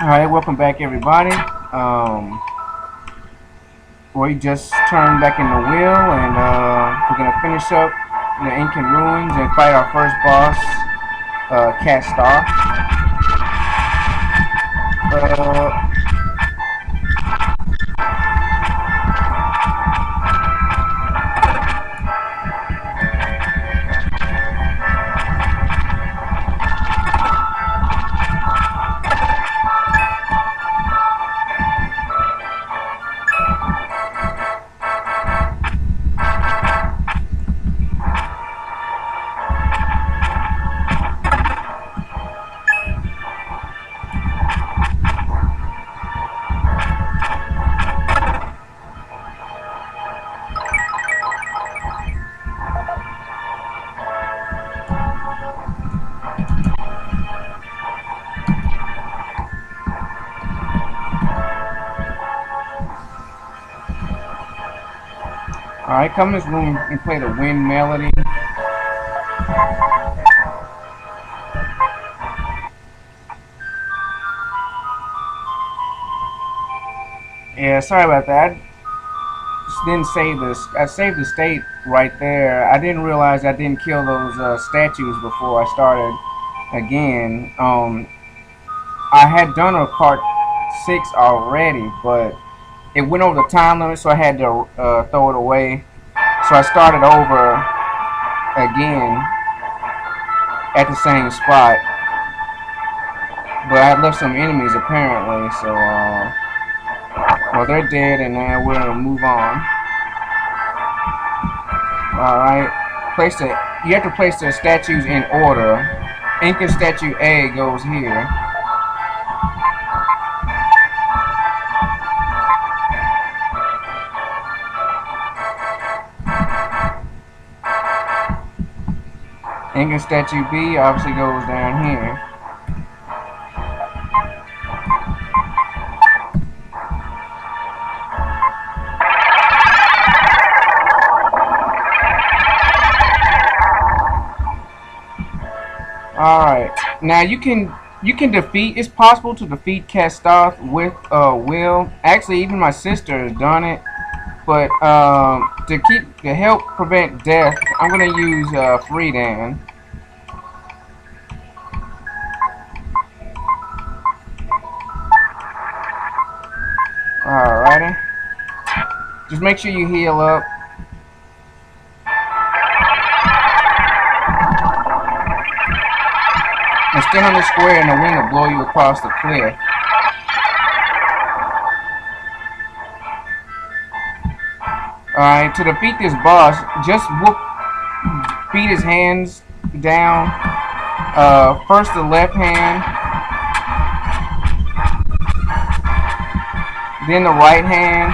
Alright, welcome back everybody. We just turned back in the wheel and we're gonna finish up the Incan ruins and fight our first boss, Castoth. Uh, Alright, come in this room and play the wind melody. Yeah, sorry about that. Just didn't save this. I saved the state right there. I didn't realize I didn't kill those statues before I started again. I had done a part 6 already, but it went over the time limit, so I had to throw it away. So I started over again at the same spot, but I had left some enemies apparently. So, well, they're dead, and now we're gonna move on. All right, you have to place the statues in order. Incan statue A goes here. Incan statue B obviously goes down here. Alright, now you can defeat, it's possible to defeat Castoth with will. Actually, even my sister has done it. But to help prevent death, I'm gonna use Freedan. Alrighty. Just make sure you heal up. And stand on the square and the wind will blow you across the cliff. Alright, to defeat this boss, just beat his hands down. First the left hand, then the right hand.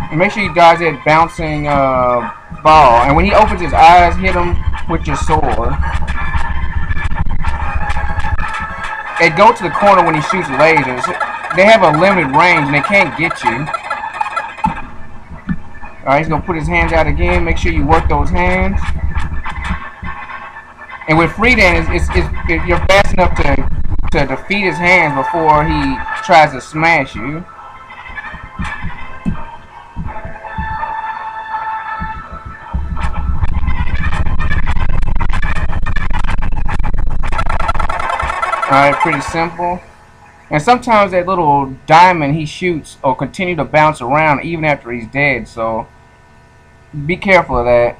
And make sure you dodge that bouncing ball. And when he opens his eyes, hit him with your sword. And go to the corner when he shoots lasers. They have a limited range and they can't get you. Alright, he's gonna put his hands out again. Make sure you work those hands. And with Freedan, if you're fast enough to defeat his hands before he tries to smash you. Alright, pretty simple. And sometimes that little diamond he shoots will continue to bounce around even after he's dead, so be careful of that.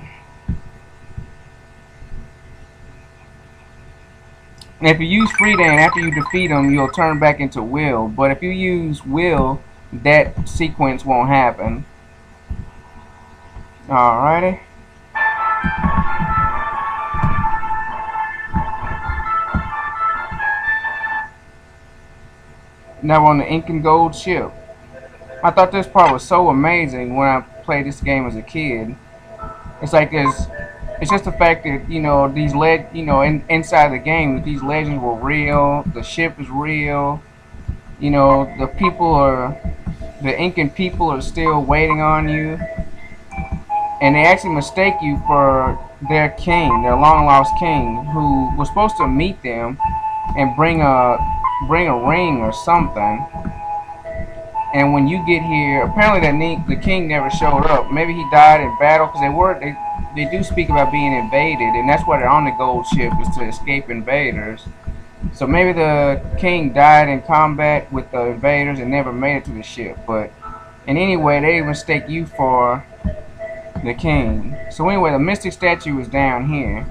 And if you use Freedan after you defeat him, you'll turn back into Will. But if you use Will, that sequence won't happen. Alrighty. Now we're on the Incan gold ship. I thought this part was so amazing when I played this game as a kid. It's like it's just the fact that, you know, inside the game, these legends were real, the ship is real, you know, the Incan people are still waiting on you, and they actually mistake you for their king, their long lost king, who was supposed to meet them and bring a ring or something. And when you get here, apparently the king never showed up. Maybe he died in battle, because they do speak about being invaded, and that's why they're on the gold ship, is to escape invaders. So maybe the king died in combat with the invaders and never made it to the ship. But in any way, they mistake you for the king. So anyway, the mystic statue is down here.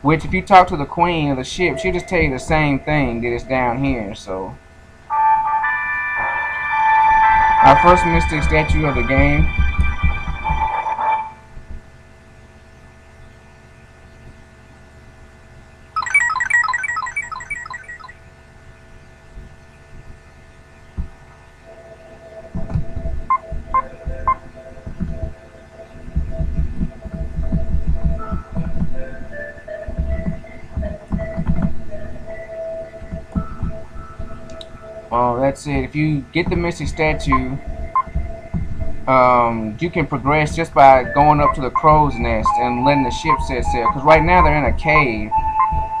Which, if you talk to the queen of the ship, she'll just tell you the same thing, that it's down here. So our first mystic statue of the game. Oh, that's it. If you get the mystic statue, you can progress just by going up to the crow's nest and letting the ship set sail. Because right now they're in a cave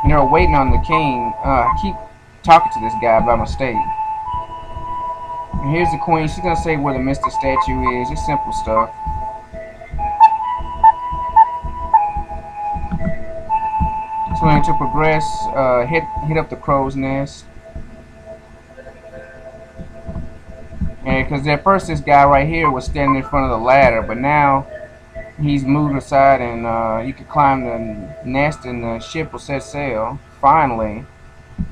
and they're waiting on the king. I keep talking to this guy by mistake. And here's the queen. She's gonna say where the mystic statue is. Just simple stuff. So to progress, hit up the crow's nest. And because at first this guy right here was standing in front of the ladder, but now he's moved aside and you can climb the nest and the ship will set sail. Finally.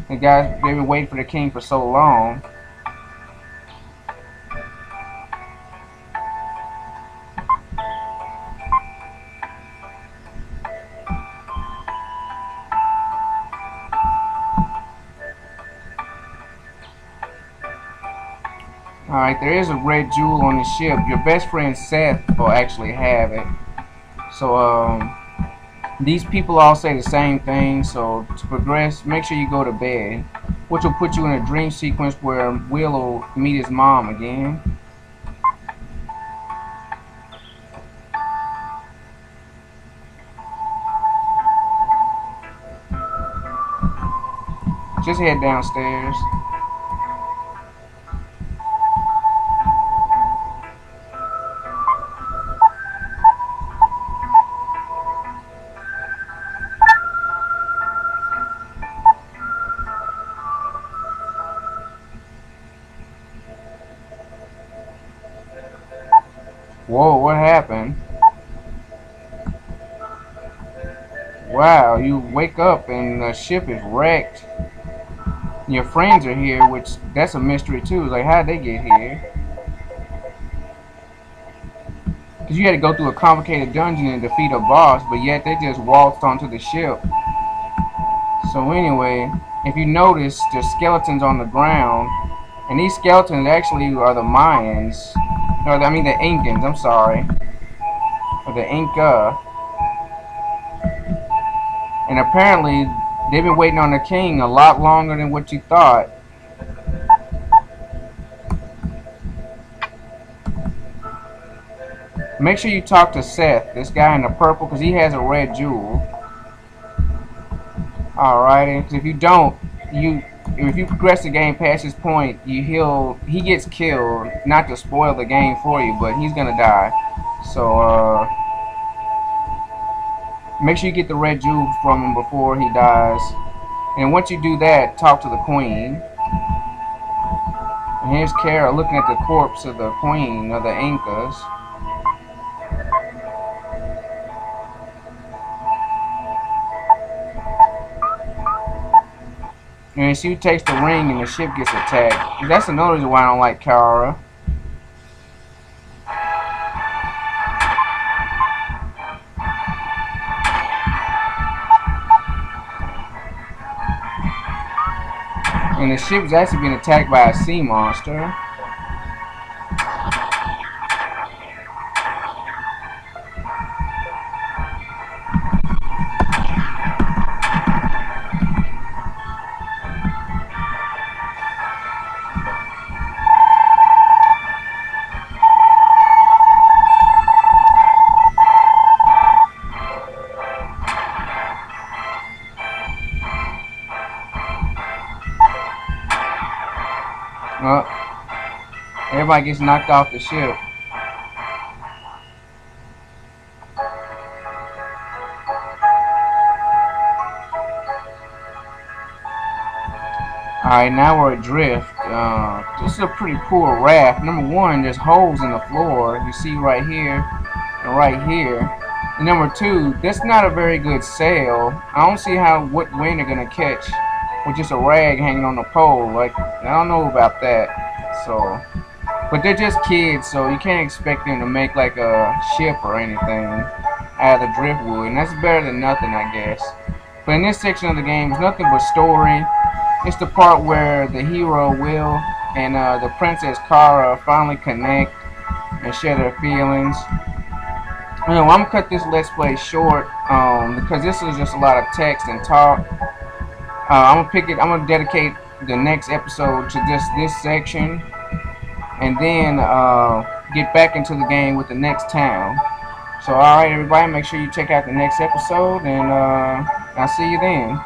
The guys, they've been waiting for the king for so long. Alright, there is a red jewel on the ship. Your best friend Seth will actually have it. So, these people all say the same thing. So, to progress, make sure you go to bed, which will put you in a dream sequence where Will will meet his mom again. Just head downstairs. Whoa, what happened? Wow, you wake up and the ship is wrecked. Your friends are here, which that's a mystery too. Like, how'd they get here? Because you had to go through a complicated dungeon and defeat a boss, but yet they just waltzed onto the ship. So anyway, if you notice, there's skeletons on the ground, and these skeletons actually are the Mayans. Or, I mean the Incans, I'm sorry. Or the Inca. And apparently, they've been waiting on the king a lot longer than what you thought. Make sure you talk to Seth, this guy in the purple, because he has a red jewel. Alrighty, because if you don't, if you progress the game past this point, he gets killed. Not to spoil the game for you, but he's gonna die. So make sure you get the red jewel from him before he dies. And once you do that, talk to the queen. And here's Kara looking at the corpse of the queen of the Incas. And she takes the ring and the ship gets attacked. That's another reason why I don't like Kara. And the ship is actually being attacked by a sea monster. Well, everybody gets knocked off the ship. Alright, now we're adrift. This is a pretty poor raft. Number one, there's holes in the floor. You see right here and right here. And number two, that's not a very good sail. I don't see what wind they're gonna catch with just a rag hanging on the pole. Like, I don't know about that. So, but they're just kids, so you can't expect them to make like a ship or anything out of the driftwood. And that's better than nothing, I guess. But in this section of the game, it's nothing but story. It's the part where the hero Will and the princess Kara finally connect and share their feelings. You know, I'm gonna cut this let's play short because this is just a lot of text and talk. I'm gonna dedicate the next episode to just this section, and then get back into the game with the next town. So, all right, everybody, make sure you check out the next episode, and I'll see you then.